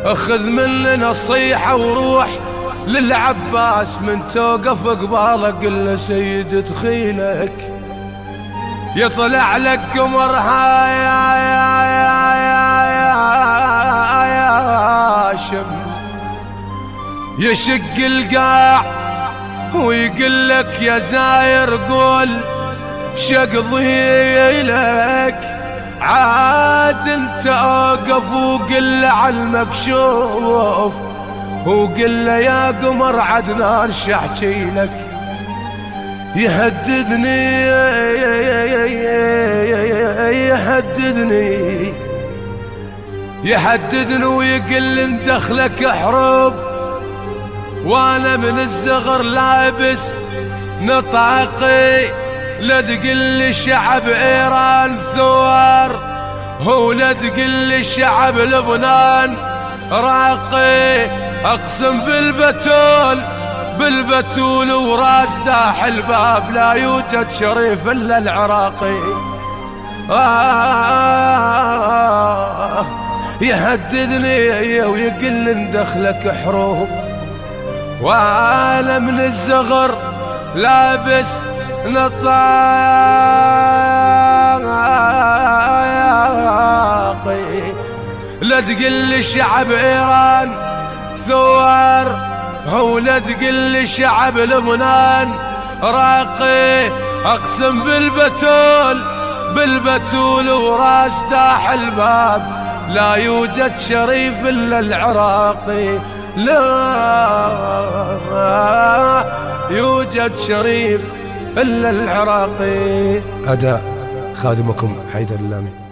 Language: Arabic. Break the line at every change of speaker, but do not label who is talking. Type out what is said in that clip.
اخذ مني نصيحة وروح للعباس من توقف قبالك قل له سيد دخيلك يطلع لك قمر هاشم يشق القاع ويقول لك يا زاير قول شقضي لك عاد انت اوقف وقل له على المكشوف وقل له يا قمر عدنان شحكي لك يهددني ويقل ان دخلك حروب وانا من الزغر لابس نطاقي لا تقل شعب ايران ثوار هو لا تقل شعب لبنان راقي اقسم بالبتول وراس داح الباب لا يوجد شريف الا العراقي يهددني ويقل ان دخلك حروب وانا من الزغر لابس نطاقي لا تقل شعب ايران ثوار هو لا تقل شعب لبنان راقي اقسم بالبتول وراس داح الباب لا يوجد شريف الا العراقي لا يوجد شريف الا العراقي. أداء خادمكم حيدر اللامي.